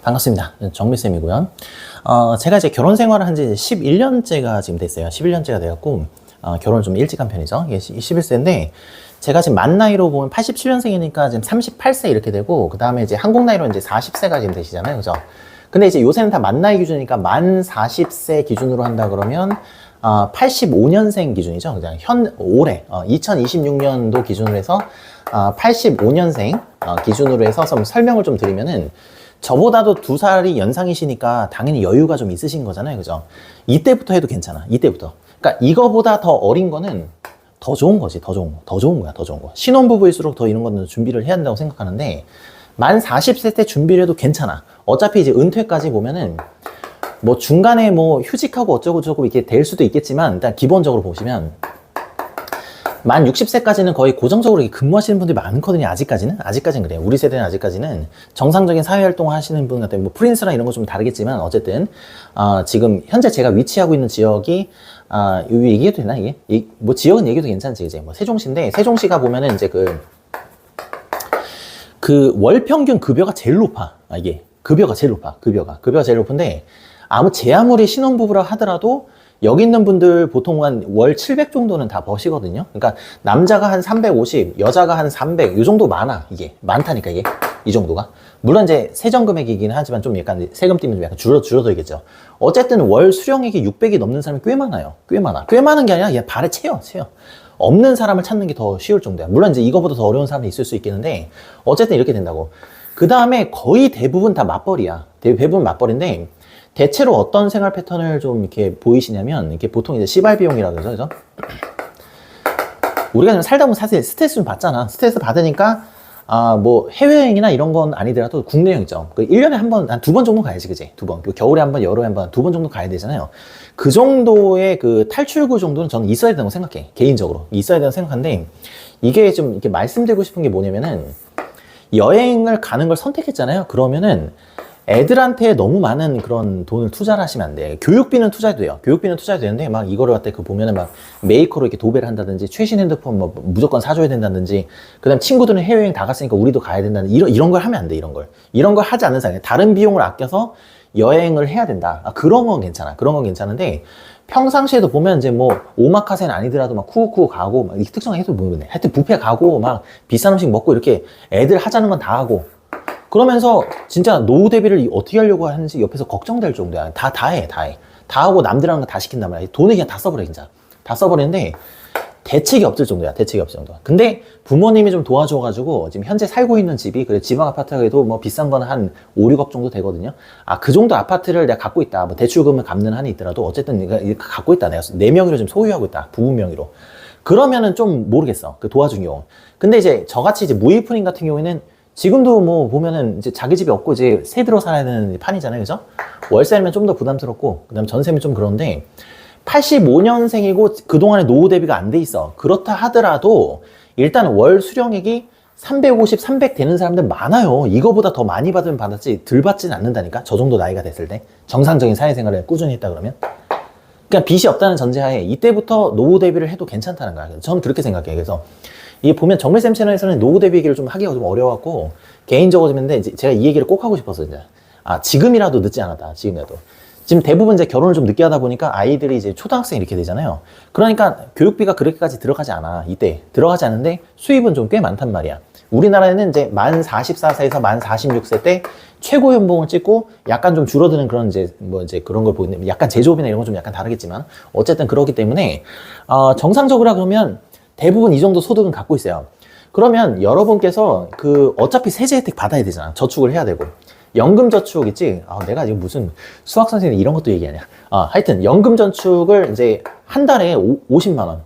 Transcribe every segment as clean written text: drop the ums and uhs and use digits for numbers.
반갑습니다. 정미쌤이고요. 제가 이제 결혼 생활을 한 지 11년째가 지금 됐어요. 11년째가 되었고, 결혼을 좀 일찍 한 편이죠. 이게 11세인데, 제가 지금 만 나이로 보면 87년생이니까 지금 38세 이렇게 되고, 그 다음에 이제 한국 나이로 이제 40세가 지금 되시잖아요. 그죠? 근데 이제 요새는 다 만 나이 기준이니까 만 40세 기준으로 한다 그러면, 85년생 기준이죠. 그냥 올해, 2026년도 기준으로 해서, 85년생 기준으로 해서 좀 설명을 좀 드리면은, 저보다도 2살이 연상이시니까 당연히 여유가 좀 있으신 거잖아요. 그죠? 이때부터 해도 괜찮아. 이때부터. 그러니까 이거보다 더 어린 거는 더 좋은 거지. 더 좋은 거. 더 좋은 거야. 더 좋은 거. 신혼부부일수록 더 이런 거는 준비를 해야 된다고 생각하는데, 만 40세 때 준비를 해도 괜찮아. 어차피 이제 은퇴까지 보면은 뭐 중간에 뭐 휴직하고 어쩌고 저쩌고 이렇게 될 수도 있겠지만, 일단 기본적으로 보시면 만 60세까지는 거의 고정적으로 근무하시는 분들이 많거든요. 아직까지는 그래요. 우리 세대는 아직까지는 정상적인 사회활동을 하시는 분 같아요. 뭐 프린스나 이런 거 좀 다르겠지만 어쨌든 지금 현재 제가 위치하고 있는 지역이 여기 얘기해도 되나 이게? 뭐 지역은 얘기해도 괜찮지 이제 뭐 세종시인데, 세종시가 보면은 이제 그 월 평균 급여가 제일 높아. 이게 급여가 제일 높아. 급여가 제일 높은데, 제 아무리 신혼부부라 하더라도 여기 있는 분들 보통 한 월 700 정도는 다 버시거든요. 그러니까 남자가 한 350, 여자가 한 300, 이 정도 많아. 이게 많다니까 이게 이 정도가. 물론 이제 세전 금액이긴 하지만 좀 약간 세금 띄면 좀 약간 줄어들겠죠. 어쨌든 월 수령액이 600이 넘는 사람이 꽤 많아요. 꽤 많은 게 아니라 그냥 발에 채요. 없는 사람을 찾는 게 더 쉬울 정도야. 물론 이제 이거보다 더 어려운 사람이 있을 수 있겠는데 어쨌든 이렇게 된다고. 그 다음에 거의 대부분 다 맞벌이야. 대부분 맞벌인데, 대체로 어떤 생활 패턴을 좀 이렇게 보이시냐면, 이렇게 보통 이제 시발 비용이라고 그러죠, 그죠? 우리가 좀 살다 보면 사실 스트레스 좀 받잖아. 스트레스 받으니까, 뭐 해외여행이나 이런 건 아니더라도 국내여행 있죠. 1년에 한 번, 한 2번 정도 가야지, 그지? 2번. 겨울에 한 번, 여름에 한 번, 2번 정도 가야 되잖아요. 그 정도의 그 탈출구 정도는 저는 있어야 된다고 생각해. 개인적으로. 있어야 된다고 생각하는데, 이게 좀 이렇게 말씀드리고 싶은 게 뭐냐면은, 여행을 가는 걸 선택했잖아요. 그러면은 애들한테 너무 많은 그런 돈을 투자를 하시면 안 돼. 교육비는 투자해도 돼요. 교육비는 투자해도 되는데, 막 이거를 갖다 보면은 막 메이커로 이렇게 도배를 한다든지, 최신 핸드폰 뭐 무조건 사줘야 된다든지, 그 다음 친구들은 해외여행 다 갔으니까 우리도 가야 된다는, 이런 걸 하면 안 돼, 이런 걸 하지 않는 사람이 다른 비용을 아껴서 여행을 해야 된다. 그런 건 괜찮아. 그런 건 괜찮은데, 평상시에도 보면 이제 뭐 오마카세는 아니더라도 막 쿠쿠 가고, 막 특정한 해도 모르겠네. 하여튼 뷔페 가고 막 비싼 음식 먹고 이렇게 애들 하자는 건 다 하고, 그러면서 진짜 노후 대비를 어떻게 하려고 하는지 옆에서 걱정될 정도야. 다 해. 다 하고 남들 하는 거 다 시킨단 말이야. 돈을 그냥 다 써버려, 진짜. 다 써버리는데 대책이 없을 정도야. 대책이 없을 정도. 근데 부모님이 좀 도와줘가지고 지금 현재 살고 있는 집이, 그래 지방 아파트에도 뭐 비싼 거는 한 5, 6억 정도 되거든요. 그 정도 아파트를 내가 갖고 있다. 뭐 대출금을 갚는 한이 있더라도 어쨌든 내가 갖고 있다. 내가 내 명의로 지금 소유하고 있다. 부부 명의로. 그러면은 좀 모르겠어. 그 도와준 경우. 근데 이제 저같이 이제 무일푼인 같은 경우에는 지금도 뭐 보면은 이제 자기 집이 없고 이제 세 들어 살아야 되는 판이잖아요. 그죠? 월세면 좀 더 부담스럽고, 그 다음 전세면 좀 그런데, 85년생이고 그동안에 노후 대비가 안 돼 있어. 그렇다 하더라도 일단 월 수령액이 350, 300 되는 사람들 많아요. 이거보다 더 많이 받으면 받았지 덜 받지는 않는다니까. 저 정도 나이가 됐을 때 정상적인 사회생활을 꾸준히 했다 그러면. 그러니까 빚이 없다는 전제하에 이때부터 노후 대비를 해도 괜찮다는 거야. 저는 그렇게 생각해요. 그래서 이게 보면 정밀쌤 채널에서는 노후 대비 얘기를 좀 하기가 좀 어려워갖고 개인적으로 좀 했는데, 제가 이 얘기를 꼭 하고 싶었어요. 이제. 지금이라도 늦지 않았다. 지금이라도. 지금 대부분 이제 결혼을 좀 늦게 하다 보니까 아이들이 이제 초등학생 이렇게 되잖아요. 그러니까 교육비가 그렇게까지 들어가지 않아. 이때 들어가지 않는데 수입은 좀 꽤 많단 말이야. 우리나라에는 이제 만 44세에서 만 46세 때 최고 연봉을 찍고 약간 좀 줄어드는 그런 이제 뭐 이제 그런 걸 보이는데, 약간 제조업이나 이런 건 좀 약간 다르겠지만 어쨌든 그렇기 때문에 정상적으로 그러면 대부분 이 정도 소득은 갖고 있어요. 그러면 여러분께서 어차피 세제 혜택 받아야 되잖아. 저축을 해야 되고. 연금 저축 있지? 내가 지금 무슨 수학 선생님 이런 것도 얘기하냐. 하여튼 연금 저축을 이제 한 달에 50만 원.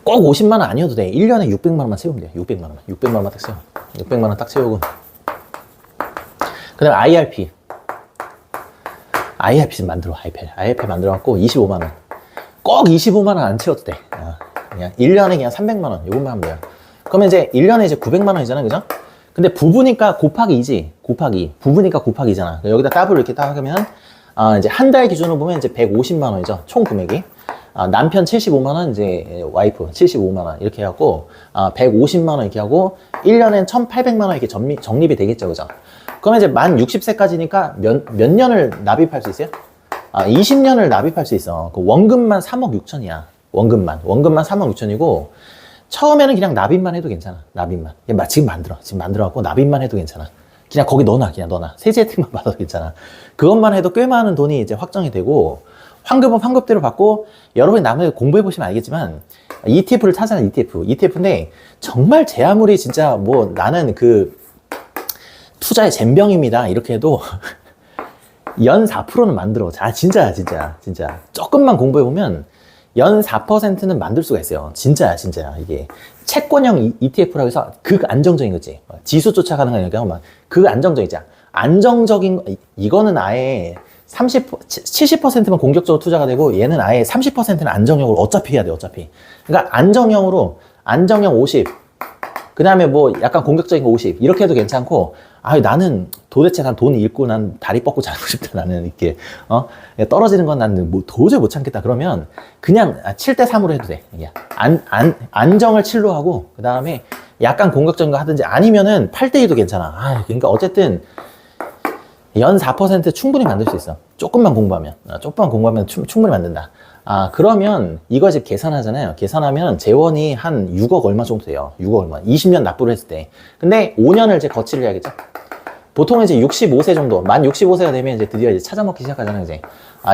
꼭 50만 원 아니어도 돼. 1년에 600만 원만 채우면 돼. 600만 원만 딱 채워. 600만 원 딱 채우고. 그 다음에 IRP 좀 만들어. IRP 만들어갖고 25만 원. 꼭 25만 원 안 채워도 돼. 그냥 1년에 그냥 300만 원. 요것만 하면 돼요. 그러면 이제 1년에 이제 900만 원이잖아. 그죠? 근데 부부니까 곱하기 2지. 부부니까 곱하기 2잖아. 여기다 더블 이렇게 딱 하면, 이제 한 달 기준으로 보면 이제 150만 원이죠. 총 금액이. 남편 75만 원, 이제 와이프 75만 원 이렇게 해갖고, 150만 원 이렇게 하고, 1년엔 1,800만 원 이렇게 적립이 되겠죠. 그죠? 그러면 이제 만 60세까지니까 몇 년을 납입할 수 있어요? 20년을 납입할 수 있어. 그 원금만 3억 6천이야. 원금만 3억 6천이고, 처음에는 그냥 납입만 해도 괜찮아. 납입만. 지금 만들어갖고 납입만 해도 괜찮아. 그냥 거기 넣어놔. 세제 혜택만 받아도 괜찮아. 그것만 해도 꽤 많은 돈이 이제 확정이 되고, 환급은 환급대로 받고, 여러분이 나중에 공부해보시면 알겠지만, ETF를 찾아라, ETF인데, 정말 제 아무리 진짜 뭐 나는 그, 투자의 젬병입니다. 이렇게 해도, 연 4%는 만들어. 진짜. 조금만 공부해보면, 연 4%는 만들 수가 있어요. 진짜야. 이게. 채권형 ETF라고 해서 극안정적인 거지. 지수 쫓아가는 거 아니라 막 극안정적이지. 안정적인, 이거는 아예 70%만 공격적으로 투자가 되고 얘는 아예 30%는 안정형으로 어차피 해야 돼, 어차피. 그러니까 안정형 50. 그 다음에 뭐 약간 공격적인 거 50. 이렇게 해도 괜찮고, 나는 도대체 난 돈 잃고 난 다리 뻗고 자고 싶다. 나는 이렇게, 떨어지는 건 나는 뭐 도저히 못 참겠다. 그러면 그냥 7대3으로 해도 돼. 안정을 7로 하고, 그 다음에 약간 공격적인 거 하든지 아니면은 8대2도 괜찮아. 그러니까 어쨌든 연 4% 충분히 만들 수 있어. 조금만 공부하면 충분히 만든다. 그러면 이거 집 계산하잖아요. 계산하면 재원이 한 6억 얼마 정도 돼요. 6억 얼마. 20년 납부를 했을 때. 근데 5년을 이제 거치를 해야겠죠. 보통 이제 65세 정도, 만 65세가 되면 이제 드디어 이제 찾아먹기 시작하잖아요, 이제.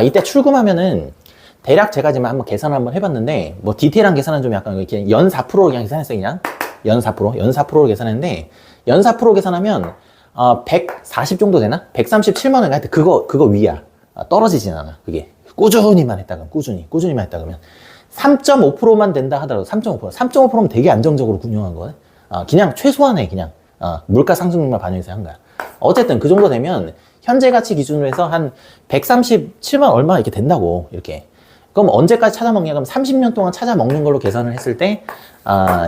이때 출금하면은 대략 제가 지금 한번 계산을 한번 해봤는데, 뭐 디테일한 계산은 좀 약간 이렇게 연 4%로 그냥 계산했어요, 그냥. 연 4%로 계산했는데, 연 4% 계산하면 140 정도 되나? 137만 원. 하여튼 그거 위야. 떨어지진 않아. 그게. 꾸준히만 했다 그러면 3.5%만 된다 하더라도 3.5%면 되게 안정적으로 운영한 거거든. 그냥 최소한의 그냥 물가 상승률만 반영해서 한 거야. 어쨌든 그 정도 되면 현재 가치 기준으로 해서 한 137만 얼마 이렇게 된다고, 이렇게. 그럼 언제까지 찾아먹냐? 그럼 30년 동안 찾아먹는 걸로 계산을 했을 때,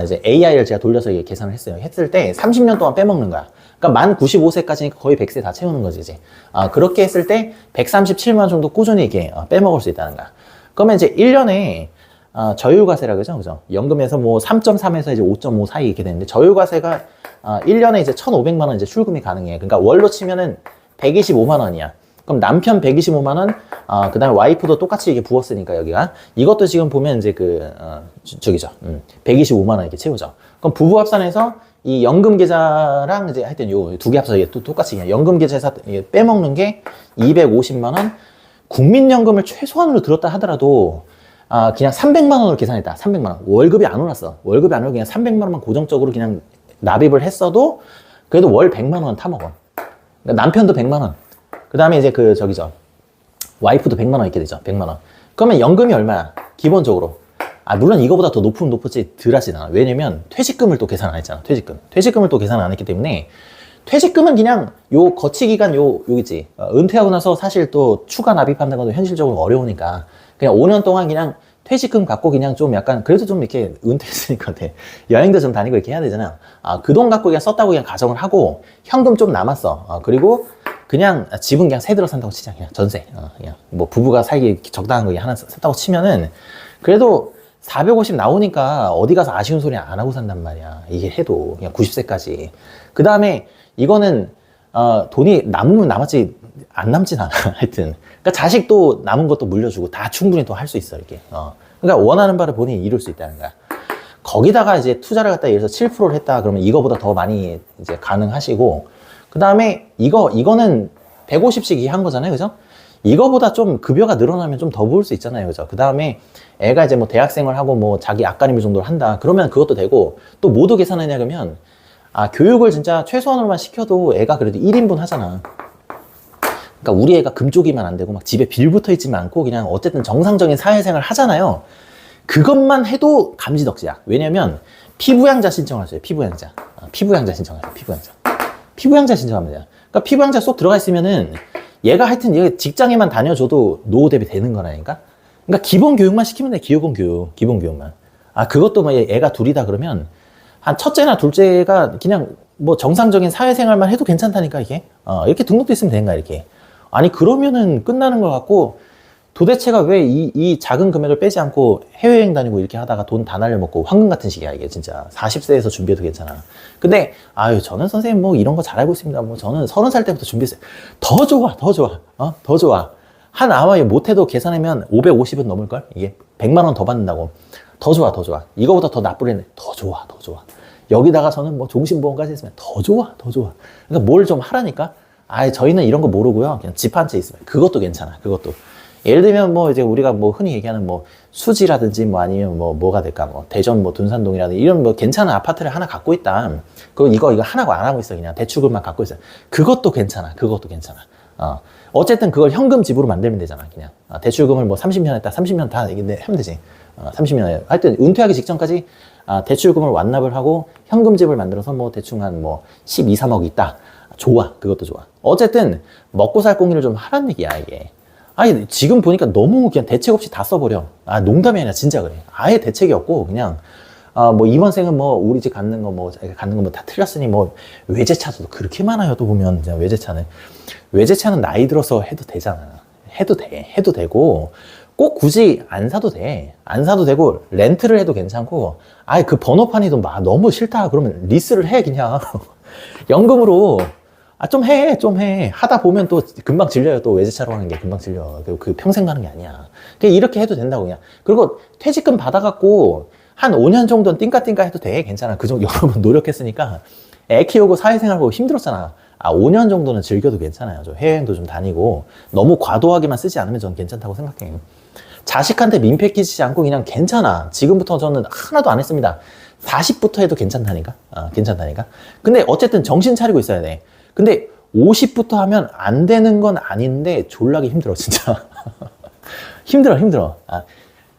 이제 AI를 제가 돌려서 이게 계산을 했어요. 했을 때 30년 동안 빼먹는 거야. 그러니까 만 95세까지니까 거의 100세 다 채우는 거지, 이제. 그렇게 했을 때 137만 정도 꾸준히 이렇게 빼먹을 수 있다는 거야. 그러면 이제 1년에 저율과세라 그죠? 연금에서 뭐 3.3에서 이제 5.5 사이 이렇게 되는데, 저율과세가 1년에 이제 1,500만 원 이제 출금이 가능해. 그러니까 월로 치면은 125만 원이야. 그럼 남편 125만 원, 그 다음에 와이프도 똑같이 이게 부었으니까 여기가. 이것도 지금 보면 이제 125만 원 이렇게 채우죠. 그럼 부부 합산해서 이 연금 계좌랑 이제 하여튼 요 두 개 합쳐서 이게 또 똑같이 그냥 연금 계좌에서 빼먹는 게 250만 원. 국민연금을 최소한으로 들었다 하더라도 그냥 300만 원으로 계산했다. 300만 원. 월급이 안 올랐어. 월급이 안 오고 그냥 300만 원만 고정적으로 그냥 납입을 했어도 그래도 월 100만 원 타먹어. 그러니까 남편도 100만 원. 그 다음에 이제 와이프도 100만 원 있게 되죠. 100만 원. 그러면 연금이 얼마야? 기본적으로. 물론 이거보다 더 높을지 덜 하진 않아. 왜냐면 퇴직금을 또 계산 안 했잖아. 퇴직금을 또 계산 안 했기 때문에 퇴직금은 그냥 요 거치기간 요기지. 은퇴하고 나서 사실 또 추가 납입한다는 것도 현실적으로 어려우니까 그냥 5년 동안 그냥 퇴직금 갖고 그냥 좀 약간 그래도 좀 이렇게 은퇴했으니까 여행도 좀 다니고 이렇게 해야 되잖아. 그 돈 갖고 그냥 썼다고 그냥 가정을 하고 현금 좀 남았어. 그리고 그냥 집은 그냥 새 들어 산다고 치자. 그냥 전세. 그냥 뭐 부부가 살기 적당한 거 하나 샀다고 치면은 그래도 450 나오니까 어디 가서 아쉬운 소리 안 하고 산단 말이야. 이게 해도 그냥 90세까지. 그 다음에 이거는 돈이 남으면 남았지 안 남진 않아. 하여튼 그러니까 자식도 남은 것도 물려주고 다 충분히 또 할 수 있어, 이렇게. 그러니까 원하는 바를 본인이 이룰 수 있다는 거야. 거기다가 이제 투자를 갖다 예를 들어서 7%를 했다 그러면 이거보다 더 많이 이제 가능하시고, 그 다음에 이거는 150씩 이한 거잖아요, 그죠? 이거보다 좀 급여가 늘어나면 좀 더 부을 수 있잖아요, 그죠? 그 다음에 애가 이제 뭐 대학생을 하고 뭐 자기 앞가림을 정도를 한다 그러면 그것도 되고, 또 뭐도 계산하냐 그러면 교육을 진짜 최소한으로만 시켜도 애가 그래도 1인분 하잖아. 그러니까 우리 애가 금쪽이면 안 되고 막 집에 빌 붙어 있지만 않고 그냥 어쨌든 정상적인 사회생활 하잖아요. 그것만 해도 감지덕지야. 왜냐면 피부양자 신청하세요. 피부양자 신청하세요. 피부양자 신청하면 돼요. 그러니까 피부양자 쏙 들어가 있으면은 얘가 하여튼 얘가 직장에만 다녀줘도 노후 대비 되는 거라니까. 그러니까 기본 교육만 시키면 돼. 기본 교육만. 그것도 뭐 애가 둘이다 그러면 한 첫째나 둘째가 그냥 뭐 정상적인 사회생활만 해도 괜찮다니까, 이게. 이렇게 등록돼 있으면 되는 거야, 이렇게. 아니 그러면은 끝나는 걸 갖고 도대체가 왜 이 작은 금액을 빼지 않고 해외여행 다니고 이렇게 하다가 돈 다 날려먹고 황금 같은 시기야, 이게 진짜. 40세에서 준비해도 괜찮아. 근데, 아유, 저는 선생님 뭐 이런 거 잘 알고 있습니다. 뭐 저는 30살 때부터 준비했어요. 더 좋아, 더 좋아. 더 좋아. 아마 못해도 계산하면 550은 넘을걸? 이게 100만 원 더 받는다고. 더 좋아, 더 좋아. 이거보다 더 나쁠 애는 더 좋아, 더 좋아. 여기다가 저는 뭐 종신보험까지 있으면 더 좋아, 더 좋아. 그러니까 뭘 좀 하라니까? 저희는 이런 거 모르고요. 그냥 집 한 채 있으면. 그것도 괜찮아, 그것도. 예를 들면 뭐 이제 우리가 뭐 흔히 얘기하는 뭐 수지라든지 뭐 아니면 뭐가 될까? 뭐 대전 뭐 둔산동이라든지 이런 뭐 괜찮은 아파트를 하나 갖고 있다. 이거 하나 안 하고 있어. 그냥 대출금만 갖고 있어. 그것도 괜찮아, 그것도 괜찮아. 어쨌든 그걸 현금 지불로 만들면 되잖아, 그냥. 대출금을 뭐 30년 했다, 30년 다 하면 되지. 30년. 하여튼 은퇴하기 직전까지 대출금을 완납을 하고 현금 지불 만들어서 뭐 대충 한 뭐 12, 3억 있다. 좋아. 그것도 좋아. 어쨌든 먹고 살 공리를 좀 하란 얘기야, 이게. 지금 보니까 너무 그냥 대책 없이 다 써버려. 농담이 아니라 진짜 그래. 아예 대책이 없고, 그냥, 뭐, 이번 생은 뭐, 우리 집 갖는 거 뭐 다 틀렸으니 뭐, 외제차도 그렇게 많아요, 또 보면. 외제차는. 외제차는 나이 들어서 해도 되잖아. 해도 되고, 꼭 굳이 안 사도 돼. 안 사도 되고, 렌트를 해도 괜찮고, 그 번호판이 너무 싫다. 그러면 리스를 해, 그냥. 연금으로. 좀 해. 하다 보면 또 금방 질려요. 또 외제차로 하는 게 금방 질려. 그 평생 가는 게 아니야. 그냥 이렇게 해도 된다고, 그냥. 그리고 퇴직금 받아갖고 한 5년 정도는 띵까띵까 해도 돼. 괜찮아. 그 정도 여러 번 노력했으니까. 애 키우고 사회생활하고 힘들었잖아. 5년 정도는 즐겨도 괜찮아요. 해외여행도 좀 다니고. 너무 과도하게만 쓰지 않으면 저는 괜찮다고 생각해요. 자식한테 민폐 끼치지 않고 그냥 괜찮아. 지금부터 저는 하나도 안 했습니다. 40부터 해도 괜찮다니까. 괜찮다니까. 근데 어쨌든 정신 차리고 있어야 돼. 근데 50부터 하면 안 되는 건 아닌데 졸라게 힘들어, 진짜. 힘들어.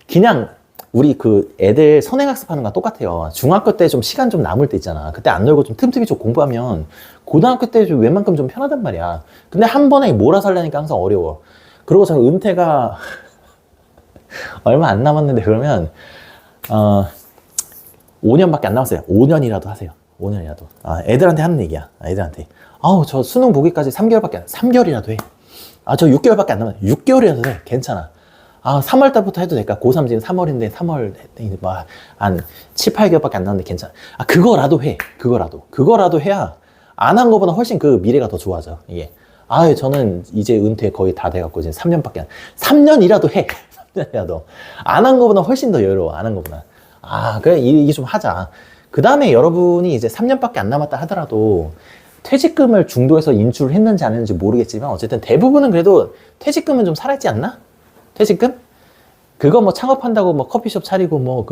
그냥 우리 그 애들 선행학습하는 거랑 똑같아요. 중학교 때 좀 시간 좀 남을 때 있잖아. 그때 안 놀고 좀 틈틈이 좀 공부하면 고등학교 때 좀 웬만큼 좀 편하단 말이야. 근데 한 번에 몰아서 하려니까 항상 어려워. 그리고 저는 은퇴가 얼마 안 남았는데 그러면 5년밖에 안 남았어요. 5년이라도 하세요. 5년이라도. 애들한테 하는 얘기야. 애들한테. 저 수능 보기까지 3개월밖에 3개월이라도 해. 저 6개월밖에 안 남았어. 6개월이라도 해. 괜찮아. 3월달부터 해도 될까? 고3 지금 3월인데 3월 한 7, 8개월밖에 안 남았는데 괜찮아. 그거라도 해. 그거라도 해야 안 한 거보다 훨씬 그 미래가 더 좋아져. 이게. 저는 이제 은퇴 거의 다 돼갖고 이제 3년이라도 해. 3년이라도. 안 한 거보다 훨씬 더 여유로워. 안 한 거보다. 그래. 이게 좀 하자. 그 다음에 여러분이 이제 3년밖에 안 남았다 하더라도 퇴직금을 중도에서 인출을 했는지 안 했는지 모르겠지만 어쨌든 대부분은 그래도 퇴직금은 좀 살아있지 않나? 퇴직금? 그거 뭐 창업한다고 뭐 커피숍 차리고 뭐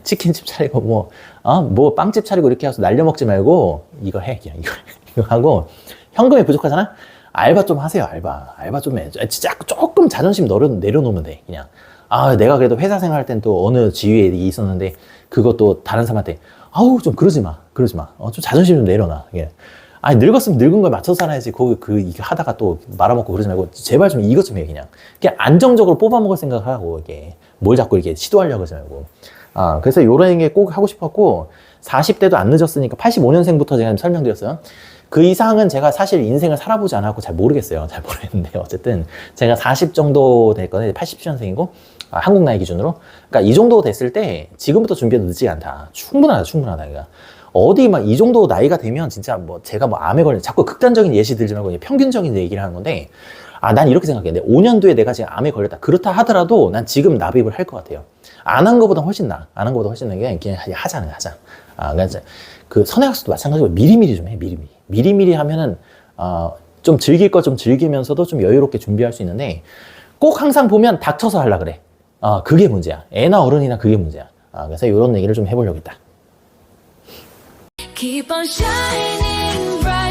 치킨집 차리고 뭐 빵집 차리고 이렇게 해서 날려먹지 말고 이거 해. 그냥 이거 하고 현금이 부족하잖아? 알바 좀 하세요. 알바 좀 해. 진짜 조금 자존심 내려놓으면 돼. 그냥. 내가 그래도 회사 생활할 땐 또 어느 지위에 있었는데 그것도 다른 사람한테 좀 그러지 마. 좀 자존심 좀 내려놔. 이게. 늙었으면 늙은 거에 맞춰서 살아야지. 이거 하다가 또 말아먹고 그러지 말고, 제발 좀 이것 좀 해, 그냥. 그냥 안정적으로 뽑아먹을 생각을 하고, 이게. 뭘 자꾸 이렇게 시도하려고 하지 말고. 그래서 이런 게 꼭 하고 싶었고, 40대도 안 늦었으니까 85년생부터 제가 설명드렸어요. 그 이상은 제가 사실 인생을 살아보지 않았고 잘 모르겠어요. 잘 모르겠는데, 어쨌든. 제가 40 정도 됐거든요. 87년생이고, 한국 나이 기준으로. 그러니까 이 정도 됐을 때, 지금부터 준비해도 늦지 않다. 충분하다. 그러니까. 어디 이 정도 나이가 되면 진짜 제가 암에 걸려 자꾸 극단적인 예시 들지 말고 평균적인 얘기를 하는 건데 난 이렇게 생각해. 5년 뒤에 내가 지금 암에 걸렸다. 그렇다 하더라도 난 지금 납입을 할 것 같아요. 안 한 거보다 훨씬 나아. 안 한 거보다 훨씬 나은 게 그냥 하자. 그러니까 그 선행학습도 마찬가지고 미리미리 좀 해. 미리미리 하면은 좀 즐길 거 좀 즐기면서도 좀 여유롭게 준비할 수 있는데 꼭 항상 보면 닥쳐서 하려 그래. 그게 문제야. 애나 어른이나 그게 문제야. 그래서 이런 얘기를 좀 해보려고 했다. Keep on shining bright.